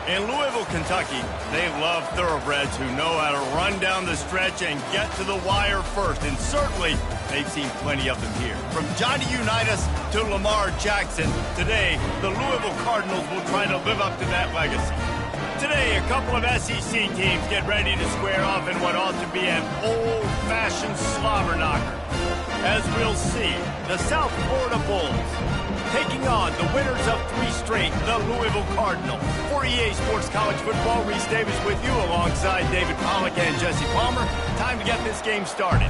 In Louisville, Kentucky, they love thoroughbreds who know how to run down the stretch and get to the wire first. And certainly, they've seen plenty of them here. From Johnny Unitas to Lamar Jackson, today, the Louisville Cardinals will try to live up to that legacy. Today, a couple of SEC teams get ready to square off in what ought to be an old-fashioned slobber knocker. As we'll see, the South Florida Bulls taking on the winners of 3 straight, the Louisville Cardinals. For EA Sports College Football, Reese Davis with you alongside David Pollack and Jesse Palmer. Time to get this game started.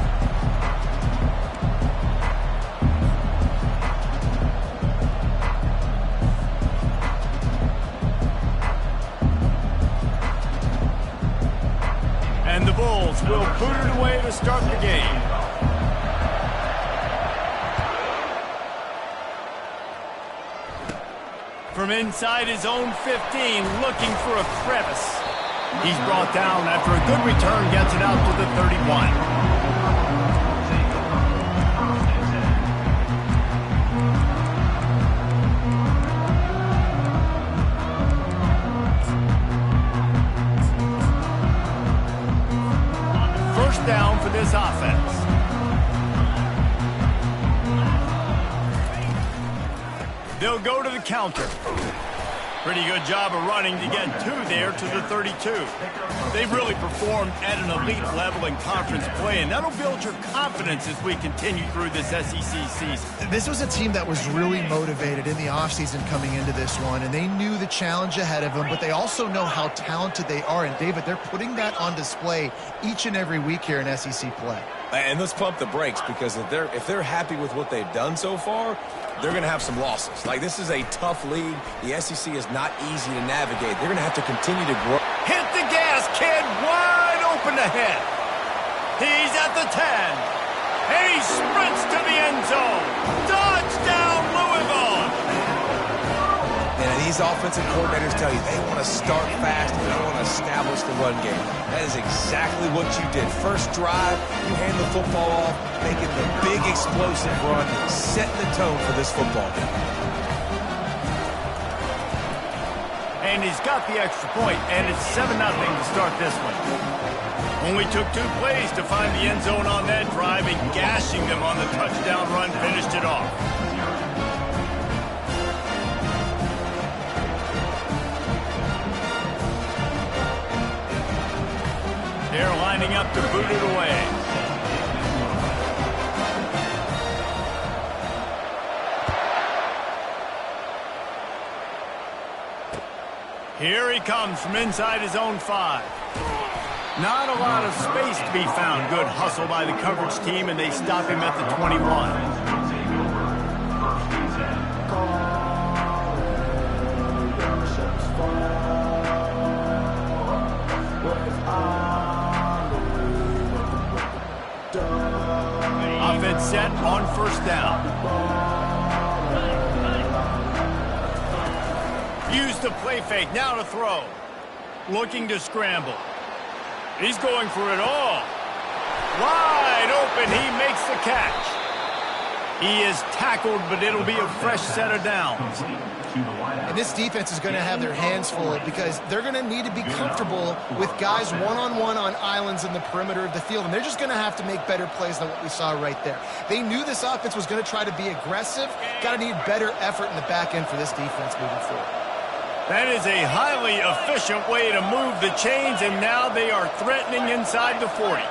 And the Bulls will boot it away to start the game. From inside his own 15, looking for a crevice. He's brought down after a good return, gets it out to the 31. First down for this offense. They'll go to the counter. Pretty good job of running to get 2 there to the 32. They've really performed at an elite level in conference play, and that'll build your confidence as we continue through this SEC season. This was a team that was really motivated in the offseason coming into this one, and they knew the challenge ahead of them, but they also know how talented they are. And, David, they're putting that on display each and every week here in SEC play. And let's pump the brakes, because if they're happy with what they've done so far, they're going to have some losses. Like, this is a tough league. The SEC is not easy to navigate. They're going to have to continue to grow. Hit the gas, kid. Wide open ahead. He's at the 10. And he sprints to the end zone. Touchdown, Louisville. And these offensive coordinators tell you they want to start fast and they want to establish the run game. That is exactly what you did. First drive, you hand the football off, making the big explosive run, setting the tone for this football game. And he's got the extra point, and it's 7-0 to start this one. Only took 2 plays to find the end zone on that drive, and gashing them on the touchdown run finished it off. They're lining up to boot it away. Here he comes from inside his own 5. Not a lot of space to be found. Good hustle by the coverage team, and they stop him at the 21. Offense set on first down. Use the play fake, now to throw. Looking to scramble. He's going for it all. Wide open, he makes the catch. He is tackled, but it'll be a fresh set of downs. And this defense is going to have their hands full because they're going to need to be comfortable with guys one-on-one on islands in the perimeter of the field. And they're just going to have to make better plays than what we saw right there. They knew this offense was going to try to be aggressive. Got to need better effort in the back end for this defense moving forward. That is a highly efficient way to move the chains, and now they are threatening inside the 40.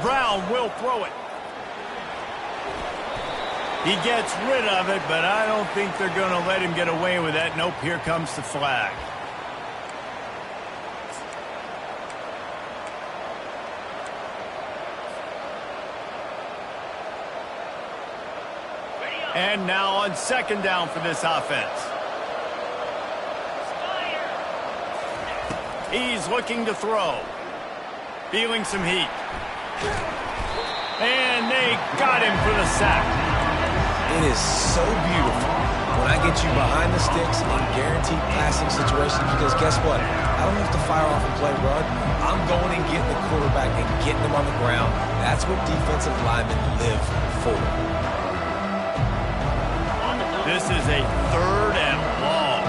Brown will throw it. He gets rid of it, but I don't think they're going to let him get away with that. Nope, here comes the flag. And now on second down for this offense. He's looking to throw. Feeling some heat. And they got him for the sack. It is so beautiful when I get you behind the sticks in guaranteed passing situations, because guess what? I don't have to fire off and play run. I'm going and getting the quarterback and getting him on the ground. That's what defensive linemen live 4. This is a 3rd and long.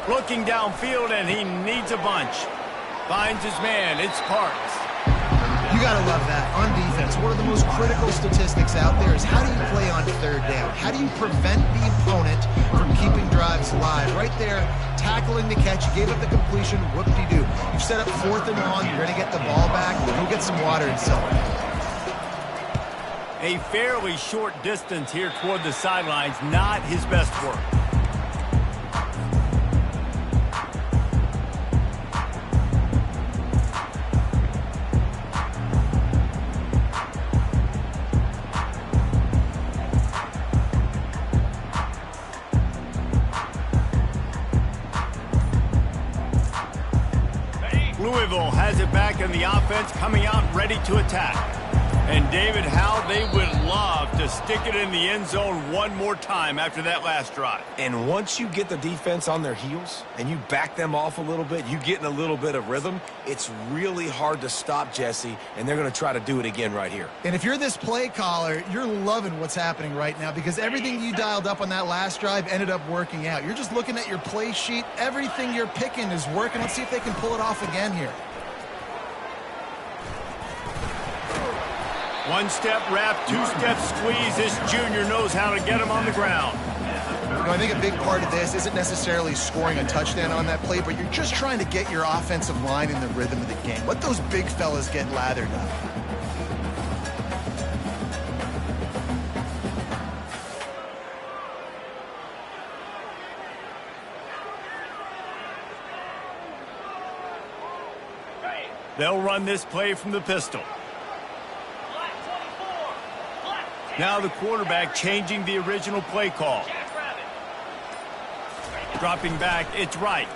Looking downfield, and he needs a bunch. Finds his man. It's Parks. You got to love that. On defense, one of the most critical statistics out there is how do you play on 3rd down? How do you prevent the opponent from keeping drives alive? Right there, tackling the catch. You gave up the completion. Whoop-de-doo. You've set up 4th and long. You're going to get the ball back. Go get some water and celebrate. A fairly short distance here toward the sidelines. Not his best work. Louisville has it back in the offense, coming out ready to attack. And David, how they would love to stick it in the end zone one more time after that last drive. And once you get the defense on their heels and you back them off a little bit, you get in a little bit of rhythm, it's really hard to stop, Jesse, and they're going to try to do it again right here. And if you're this play caller, you're loving what's happening right now because everything you dialed up on that last drive ended up working out. You're just looking at your play sheet. Everything you're picking is working. Let's see if they can pull it off again here. One-step wrap, two-step squeeze. This junior knows how to get him on the ground. You know, I think a big part of this isn't necessarily scoring a touchdown on that play, but you're just trying to get your offensive line in the rhythm of the game. Let those big fellas get lathered up. They'll run this play from the pistol. Now the quarterback changing the original play call. Dropping back, it's right.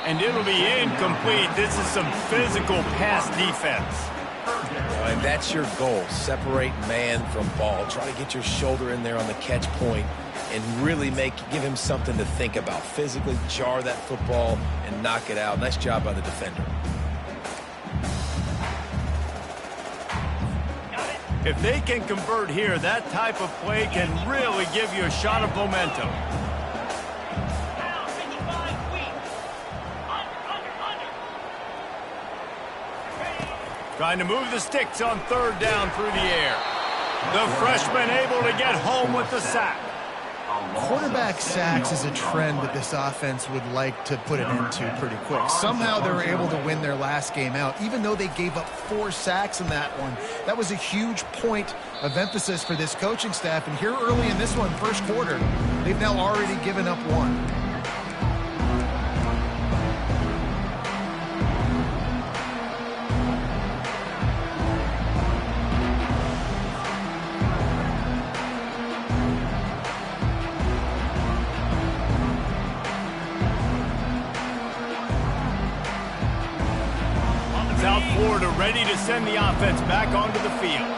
And it'll be incomplete. This is some physical pass defense. And that's your goal. Separate man from ball. Try to get your shoulder in there on the catch point and really give him something to think about. Physically jar that football and knock it out. Nice job by the defender. If they can convert here, that type of play can really give you a shot of momentum. Trying to move the sticks on 3rd down through the air. The freshman able to get home with the sack. Quarterback sacks is a trend that this offense would like to put an end to pretty quick. Somehow they were able to win their last game out, even though they gave up 4 sacks in that one. That was a huge point of emphasis for this coaching staff. And here early in this one, first quarter, they've now already given up 1. South Florida ready to send the offense back onto the field.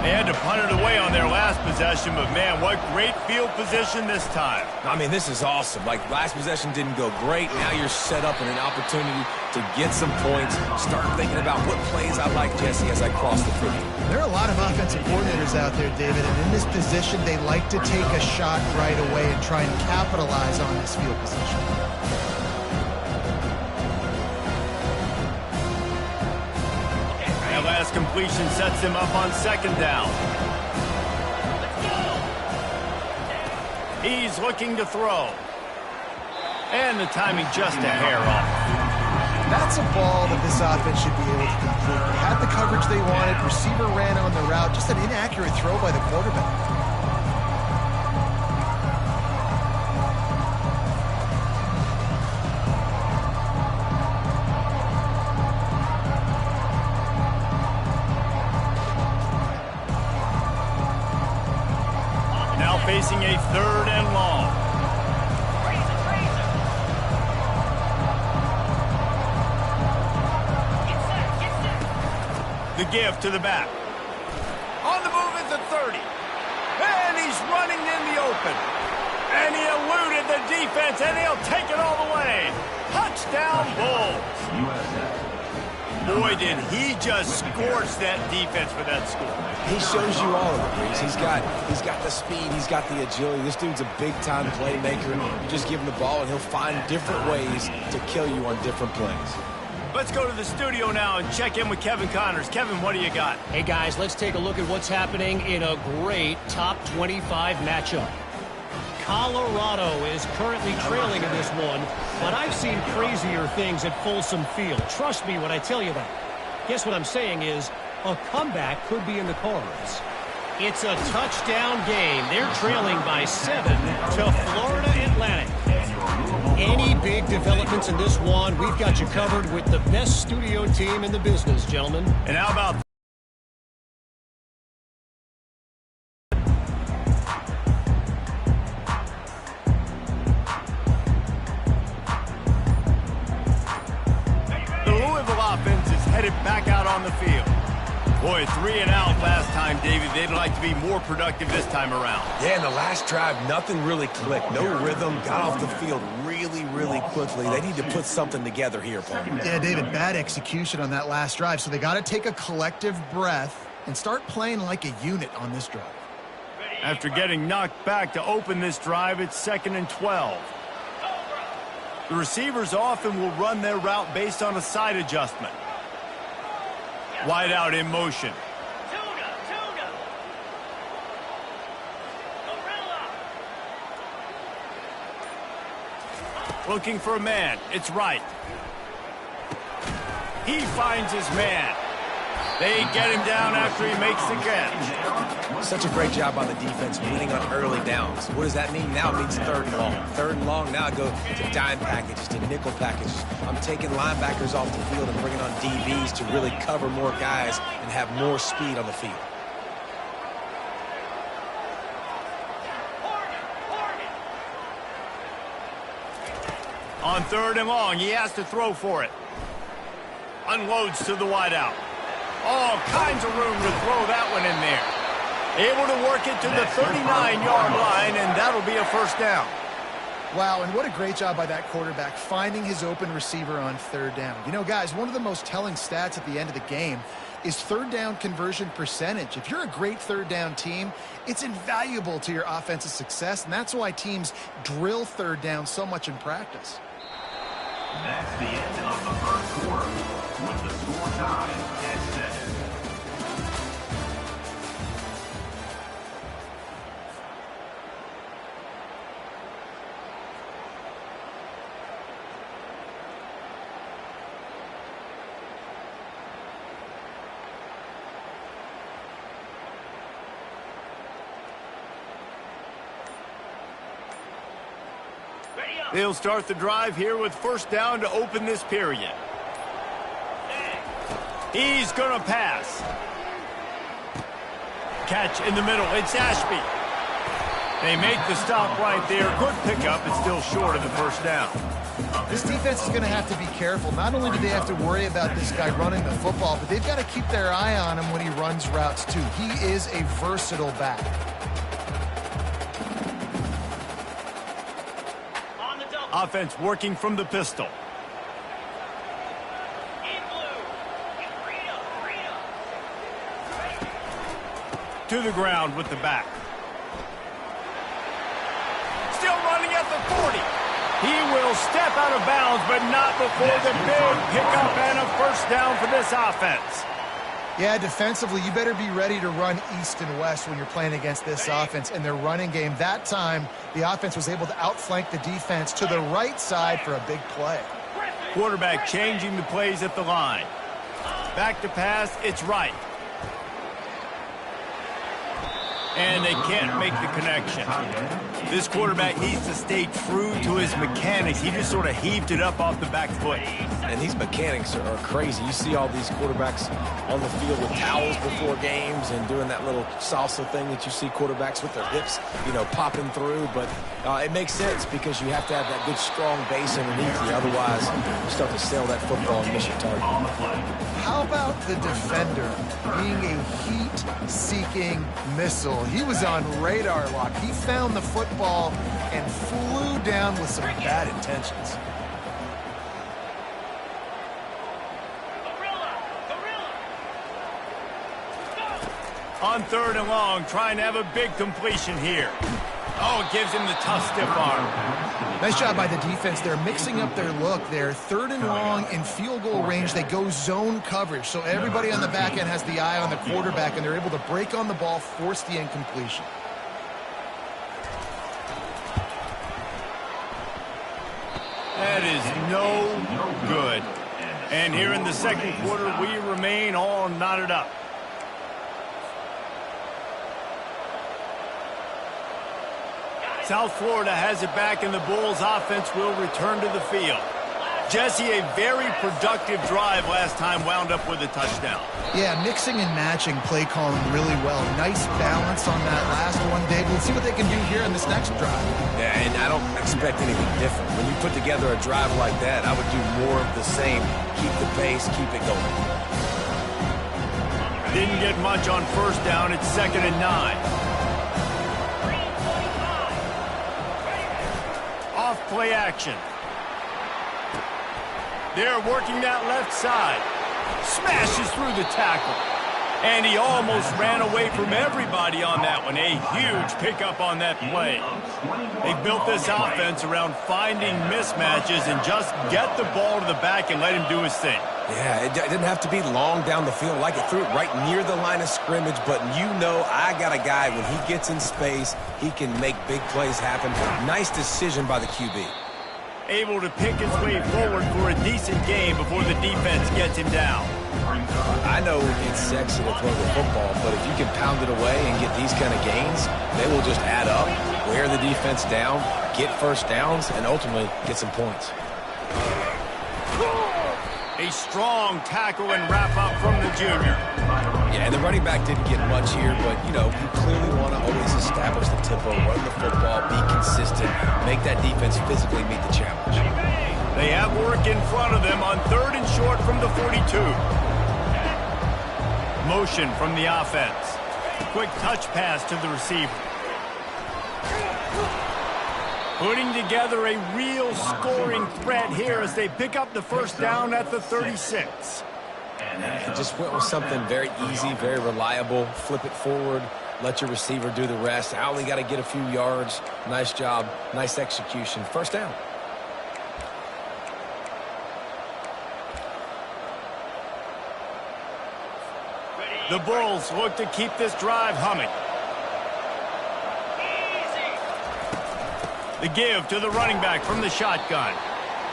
They had to punt it away on their last possession, but man, what great field position this time. I mean, this is awesome. Like, last possession didn't go great. Now you're set up in an opportunity to get some points. Start thinking about what plays I like, Jesse, as I cross the field. There are a lot of offensive coordinators out there, David, and in this position, they like to take a shot right away and try and capitalize on this field position. That last completion sets him up on 2nd down. He's looking to throw. And the timing just a hair off. That's a ball that this offense should be able to complete. They had the coverage they wanted. Receiver ran on the route. Just an inaccurate throw by the quarterback. Now facing a 3rd and long. The give to the back. the 30. And he's running in the open. And he eluded the defense, and he'll take it all the way. Touchdown, Bulls. Boy, did he just scorch that defense for that score. He shows you all of it, Reese. He's got the speed, he's got the agility. This dude's a big-time playmaker. You just give him the ball, and he'll find different ways to kill you on different plays. Let's go to the studio now and check in with Kevin Connors. Kevin, what do you got? Hey, guys, let's take a look at what's happening in a great top 25 matchup. Colorado is currently trailing in this one, but I've seen crazier things at Folsom Field. Trust me when I tell you that. Guess what I'm saying is a comeback could be in the cards. It's a touchdown game. They're trailing by 7 to Florida Atlantic. Any big developments in this one, we've got you covered with the best studio team in the business, gentlemen. And how about the Louisville offense is headed back out on the field. Boy, 3 and out last time, David. They'd like to be more productive this time around. Yeah, in the last drive, nothing really clicked. No rhythm, got off the field really quickly. They need to put something together here, Paul. Yeah, David, bad execution on that last drive, so they got to take a collective breath and start playing like a unit on this drive. After getting knocked back to open this drive, it's 2nd and 12. The receivers often will run their route based on a side adjustment. Wide out in motion. Looking for a man. It's right. He finds his man. They get him down after he makes the catch. Such a great job by the defense winning on early downs. What does that mean? Now it means 3rd and long. 3rd and long, now I go to dime packages, to nickel packages. I'm taking linebackers off the field and bringing on DBs to really cover more guys and have more speed on the field. On 3rd and long, he has to throw for it. Unloads to the wideout. All kinds of room to throw that one in there. Able to work it to the 39-yard line, and that'll be a 1st down. Wow, and what a great job by that quarterback finding his open receiver on 3rd down. You know, guys, one of the most telling stats at the end of the game is 3rd down conversion percentage. If you're a great 3rd down team, it's invaluable to your offensive success, and that's why teams drill 3rd down so much in practice. That's the end of the 1st quarter, with the score tied at 7. They'll start the drive here with 1st down to open this period. He's going to pass. Catch in the middle. It's Ashby. They make the stop right there. Good pickup. It's still short of the 1st down. This defense is going to have to be careful. Not only do they have to worry about this guy running the football, but they've got to keep their eye on him when he runs routes too. He is a versatile back. Offense working from the pistol. To the ground with the back. Still running at the 40. He will step out of bounds, but not before the big pickup and a 1st down for this offense. Yeah, defensively, you better be ready to run east and west when you're playing against this offense and their running game. That time, the offense was able to outflank the defense to the right side for a big play. Quarterback changing the plays at the line. Back to pass, it's right. And they can't make the connection. This quarterback needs to stay true to his mechanics. He just sort of heaved it up off the back foot. And these mechanics are crazy. You see all these quarterbacks on the field with towels before games and doing that little salsa thing that you see quarterbacks with their hips, you know, popping through. But it makes sense because you have to have that good, strong base underneath you. Otherwise, you start to sail that football and miss your target. On the play, how about the defender being a heat-seeking missile? He was on radar lock. He found the football and flew down with some bad intentions. On 3rd and long, trying to have a big completion here. Oh, it gives him the tough, stiff arm. Nice job by the defense. They're mixing up their look there. 3rd and long in field goal range. They go zone coverage. So everybody on the back end has the eye on the quarterback, and they're able to break on the ball, force the incompletion. That is no good. And here in the second quarter, we remain all knotted up. South Florida has it back, and the Bulls offense will return to the field. Jesse, a very productive drive last time, wound up with a touchdown. Yeah, mixing and matching play calling really well. Nice balance on that last one, Dave. We'll see what they can do here in this next drive. Yeah, and I don't expect anything different. When you put together a drive like that, I would do more of the same. Keep the pace, keep it going. Didn't get much on 1st down. It's 2nd and 9. Off play action. They're working that left side. Smashes through the tackle. And he almost ran away from everybody on that one. A huge pickup on that play. They built this offense around finding mismatches and just get the ball to the back and let him do his thing. Yeah, it didn't have to be long down the field. Like it threw it right near the line of scrimmage, but you know I got a guy, when he gets in space, he can make big plays happen. Nice decision by the QB. Able to pick his way forward for a decent game before the defense gets him down. I know it's sexy to throw the football, but if you can pound it away and get these kind of gains, they will just add up, wear the defense down, get 1st downs, and ultimately get some points. A strong tackle and wrap-up from the junior. Yeah, and the running back didn't get much here, but, you know, you clearly want to always establish the tempo, run the football, be consistent, make that defense physically meet the challenge. They have work in front of them on 3rd and short from the 42. Motion from the offense. Quick touch pass to the receiver. Putting together a real scoring threat here as they pick up the 1st down at the 36. And just went with something very easy, very reliable. Flip it forward, let your receiver do the rest. I only got to get a few yards. Nice job, nice execution. 1st down. The Bulls look to keep this drive humming. The give to the running back from the shotgun.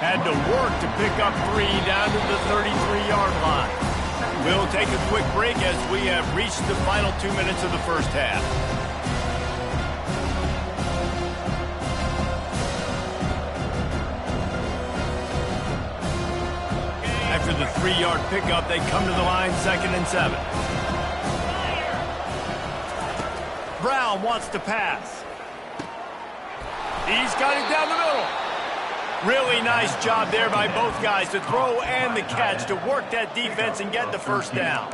Had to work to pick up 3 down to the 33-yard line. We'll take a quick break as we have reached the final 2 minutes of the 1st half. After the 3-yard pickup, they come to the line 2nd and 7. Brown wants to pass. He's got it down the middle. Really nice job there by both guys to throw and the catch to work that defense and get the 1st down.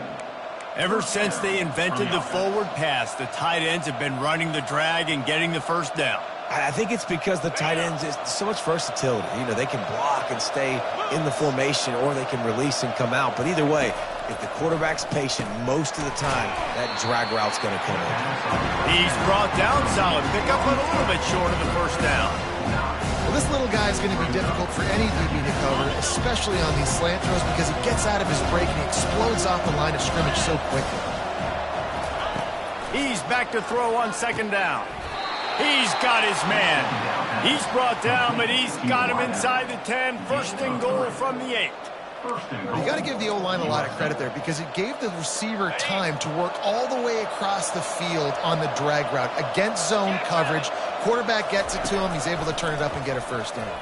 Ever since they invented the forward pass, the tight ends have been running the drag and getting the 1st down. I think it's because the tight ends is so much versatility. You know, they can block and stay in the formation, or they can release and come out. But either way, if the quarterback's patient most of the time, that drag route's going to come in. He's brought down solid pickup, but a little bit short of the 1st down. Well, this little guy is going to be difficult for any DB to cover, especially on these slant throws, because he gets out of his break and he explodes off the line of scrimmage so quickly. He's back to throw on 2nd down. He's got his man. He's brought down, but he's got him inside the 10. 1st and goal from the 8. You got to give the O-line a lot of credit there, because it gave the receiver time to work all the way across the field on the drag route against zone coverage. Quarterback gets it to him. He's able to turn it up and get a 1st down.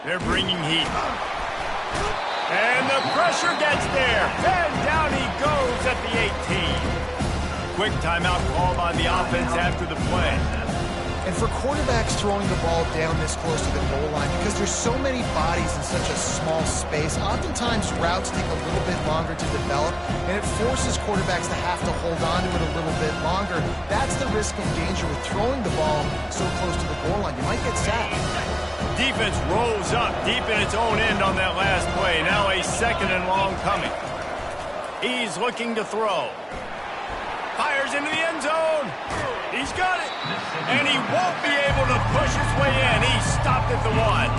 They're bringing heat. And the pressure gets there. And down he goes at the 18. Quick timeout call by the offense after the play. And for quarterbacks throwing the ball down this close to the goal line, because there's so many bodies in such a small space, oftentimes routes take a little bit longer to develop, and it forces quarterbacks to have to hold on to it a little bit longer. That's the risk and danger with throwing the ball so close to the goal line. You might get sacked. Defense rolls up deep in its own end on that last play. Now a 2nd and long coming. He's looking to throw. Fires into the end zone. He's got it. And he won't be able to push his way in. He's stopped at the 1.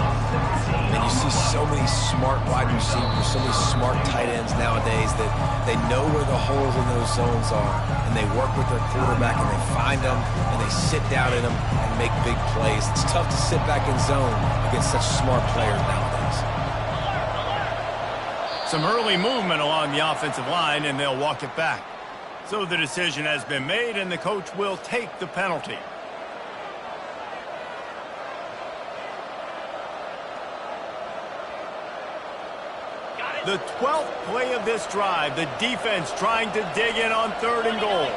And you see so many smart wide receivers, so many smart tight ends nowadays that they know where the holes in those zones are, and they work with their quarterback, and they find them, and they sit down in them and make big plays. It's tough to sit back in zone against such smart players nowadays. Some early movement along the offensive line, and they'll walk it back. So the decision has been made, and the coach will take the penalty. The 12th play of this drive, the defense trying to dig in on 3rd and goal.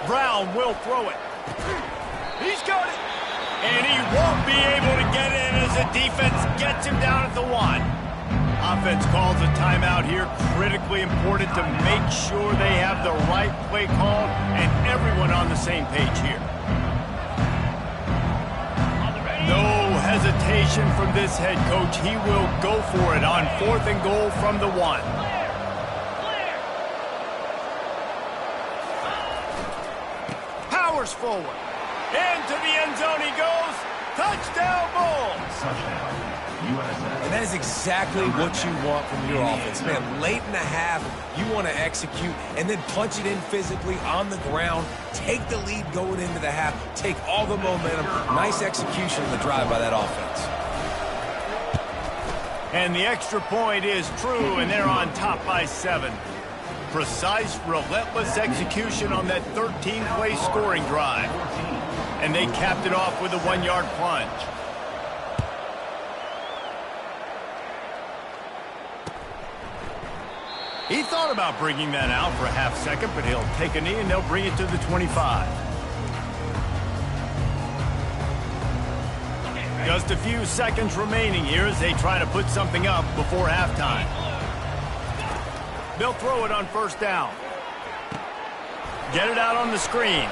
Brown will throw it. He's got it. And he won't be able to get in as the defense gets him down at the 1. Offense calls a timeout here. Critically important to make sure they have the right play called and everyone on the same page here. No hesitation from this head coach. He will go for it on 4th and goal from the 1. Powers forward. Into the end zone he goes. Touchdown, Bulls. Touchdown, USF. And that is exactly what you want from your offense. Man, late in the half, you want to execute and then punch it in physically on the ground. Take the lead going into the half. Take all the momentum. Nice execution of the drive by that offense. And the extra point is true, and they're on top by 7. Precise, relentless execution on that 13-play scoring drive. And they capped it off with a 1-yard plunge. He thought about bringing that out for a half second, but he'll take a knee and they'll bring it to the 25. Just a few seconds remaining here as they try to put something up before halftime. They'll throw it on 1st down. Get it out on the screen.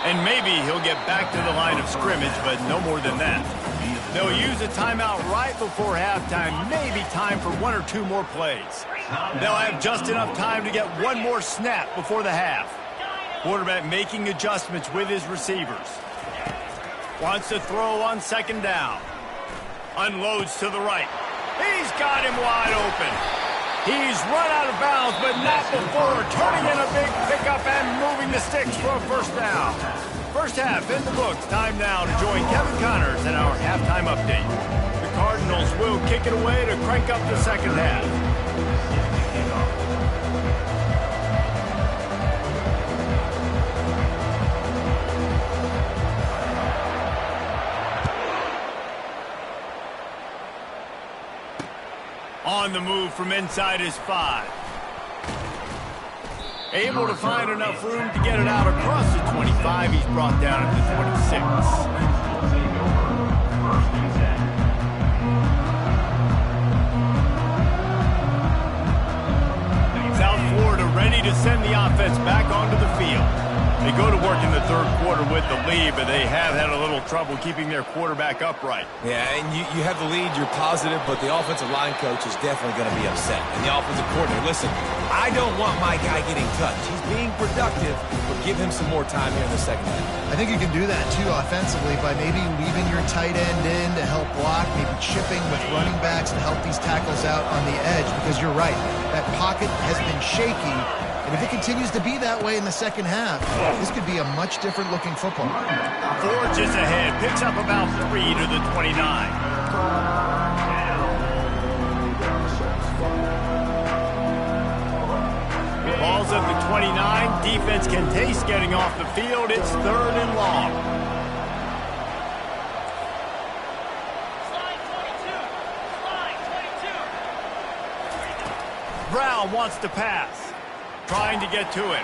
And maybe he'll get back to the line of scrimmage, but no more than that. They'll use a timeout right before halftime, maybe time for 1 or 2 more plays. They'll have just enough time to get 1 more snap before the half. Quarterback making adjustments with his receivers. Wants to throw on 2nd down. Unloads to the right. He's got him wide open. He's run out of bounds, but not before turning in a big pickup and moving the sticks for a 1st down. First half in the books. Time now to join Kevin Connors in our halftime update. The Cardinals will kick it away to crank up the 2nd half. On the move from inside his 5. Able to find enough room to get it out across the 25. He's brought down at the 26. South Florida ready to send the offense back onto the field. They go to work in the 3rd quarter with the lead, but they have had a little trouble keeping their quarterback upright. Yeah, and you have the lead, you're positive, but the offensive line coach is definitely going to be upset. And the offensive coordinator, listen, I don't want my guy getting touched. He's being productive, but give him some more time here in the 2nd half. I think you can do that, too, offensively, by maybe leaving your tight end in to help block, maybe chipping with running backs to help these tackles out on the edge, because you're right, that pocket has been shaky. And if it continues to be that way in the 2nd half, this could be a much different looking football. Forges ahead, picks up about 3 to the 29. Ball's at the 29. Defense can taste getting off the field. It's 3rd and long. Brown wants to pass. Trying to get to him.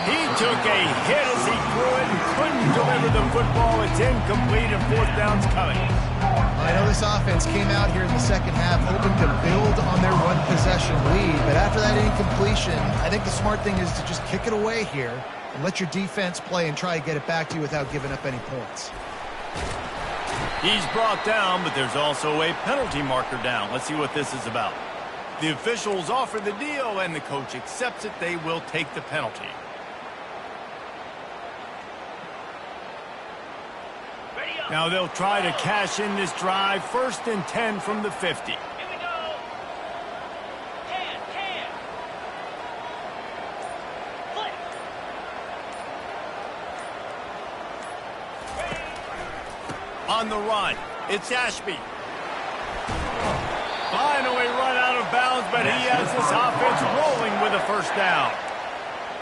He took a hit as he threw it and couldn't deliver the football. It's incomplete and fourth down's coming. I know this offense came out here in the second half hoping to build on their one possession lead, but after that incompletion, I think the smart thing is to just kick it away here and let your defense play and try to get it back to you without giving up any points. He's brought down, but there's also a penalty marker down. Let's see what this is about. The officials offer the deal, and the coach accepts it. They will take the penalty. Now they'll try to cash in this drive. 1st and 10 from the 50. Here we go. 10. Flip. On the run, it's Ashby. Finally run out of bounds, but he has this offense rolling with a first down.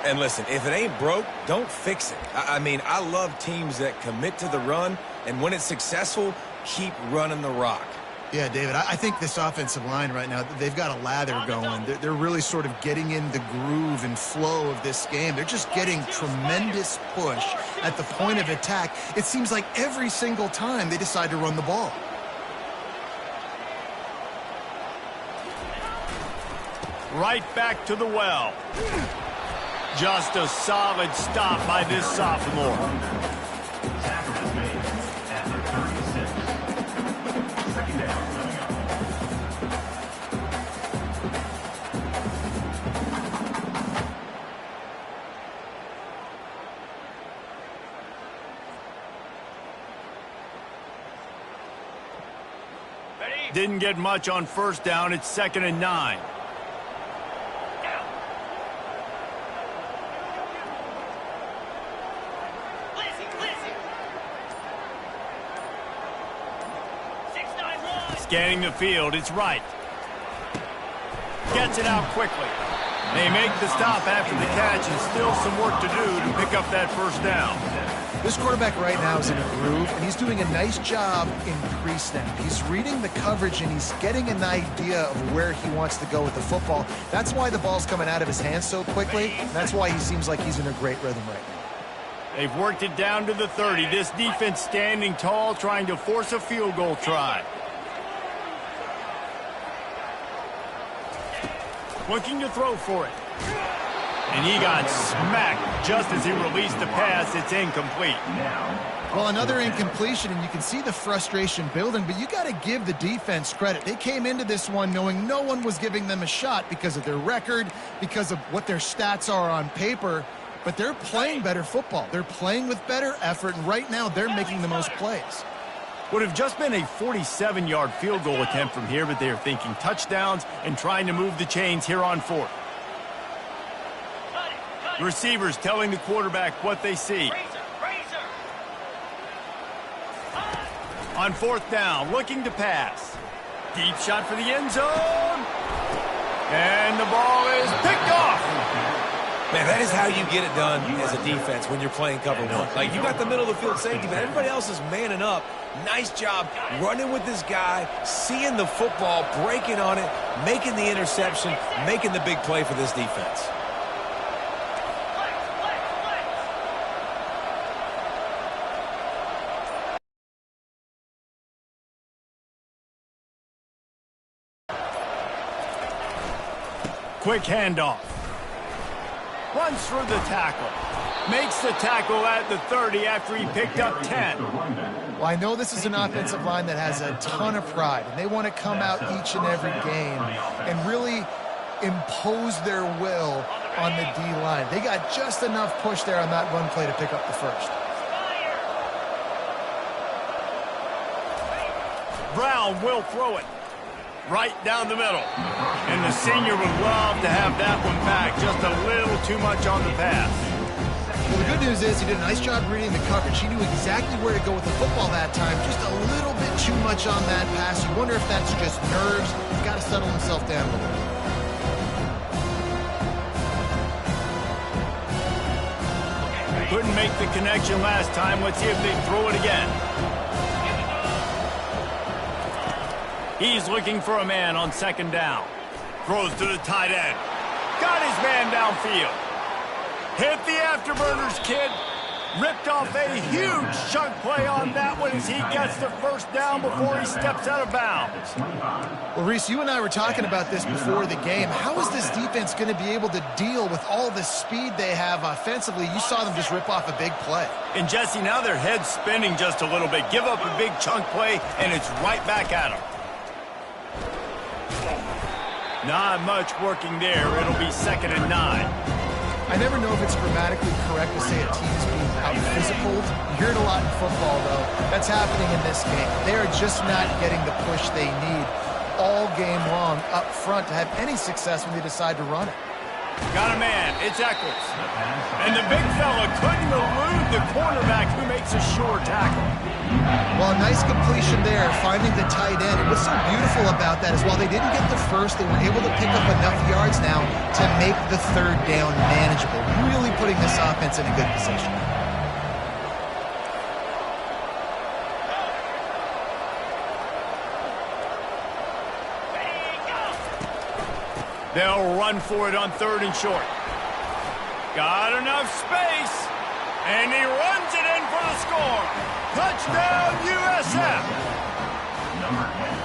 And listen, if it ain't broke, don't fix it. I mean, I love teams that commit to the run, and when it's successful, keep running the rock. Yeah, David, I think this offensive line right now, they've got a lather going. They're really sort of getting in the groove and flow of this game. They're just getting tremendous push at the point of attack. It seems like every single time they decide to run the ball. Right back to the well. Just a solid stop by this sophomore. Tackle is made at the 36. Second down coming up. Didn't get much on first down. It's 2nd and 9. Scanning the field, it's right. Gets it out quickly. They make the stop after the catch, and still some work to do to pick up that first down. This quarterback right now is in a groove, and he's doing a nice job in pre-snap. He's reading the coverage, and he's getting an idea of where he wants to go with the football. That's why the ball's coming out of his hands so quickly, and that's why he seems like he's in a great rhythm right now. They've worked it down to the 30. This defense standing tall, trying to force a field goal try. Looking to throw for it. And he got smacked just as he released the pass. It's incomplete. Well, another incompletion, and you can see the frustration building, but you got to give the defense credit. They came into this one knowing no one was giving them a shot because of their record, because of what their stats are on paper, but they're playing better football. They're playing with better effort, and right now they're making the most plays. Would have just been a 47-yard field goal attempt from here, but they're thinking touchdowns and trying to move the chains here on 4th. Receivers telling the quarterback what they see. On 4th down, looking to pass. Deep shot for the end zone. And the ball is picked off. Man, that is how you get it done as a defense when you're playing cover one. Like, you got the middle of the field safety, but everybody else is manning up. Nice job running with this guy, seeing the football, breaking on it, making the interception, making the big play for this defense. Quick handoff. Runs through the tackle. Makes the tackle at the 30 after he picked up 10. Well, I know this is an offensive line that has a ton of pride, and they want to come out each and every game and really impose their will on the D-line. They got just enough push there on that run play to pick up the first. Brown will throw it right down the middle. And the senior would love to have that one back. Just a little too much on the pass. Well, the good news is he did a nice job reading the coverage. He knew exactly where to go with the football that time. Just a little bit too much on that pass. You wonder if that's just nerves. He's got to settle himself down a little bit. Couldn't make the connection last time. Let's see if they throw it again. He's looking for a man on 2nd down. Throws to the tight end. Got his man downfield. Hit the afterburners, kid. Ripped off a huge chunk play on that one as he gets the first down before he steps out of bounds. Well, Reese, you and I were talking about this before the game. How is this defense going to be able to deal with all the speed they have offensively? You saw them just rip off a big play. And Jesse, now their head's spinning just a little bit. Give up a big chunk play, and it's right back at them. Not much working there. It'll be 2nd and 9. I never know if it's grammatically correct to say a team's being out-physical. You hear it a lot in football, though. That's happening in this game. They are just not getting the push they need all game long up front to have any success when they decide to run it. Got a man. It's Eccles. And the big fella couldn't elude the cornerback who makes a sure tackle. Well, a nice completion there, finding the tight end. And what's so beautiful about that is while they didn't get the first, they were able to pick up enough yards now to make the 3rd down manageable, really putting this offense in a good position. They'll run for it on 3rd and short. Got enough space, and he runs it in for the score. Touchdown, USF!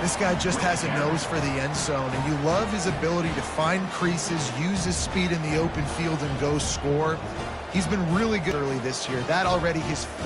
This guy just has a nose for the end zone, and you love his ability to find creases, use his speed in the open field, and go score. He's been really good early this year. That already his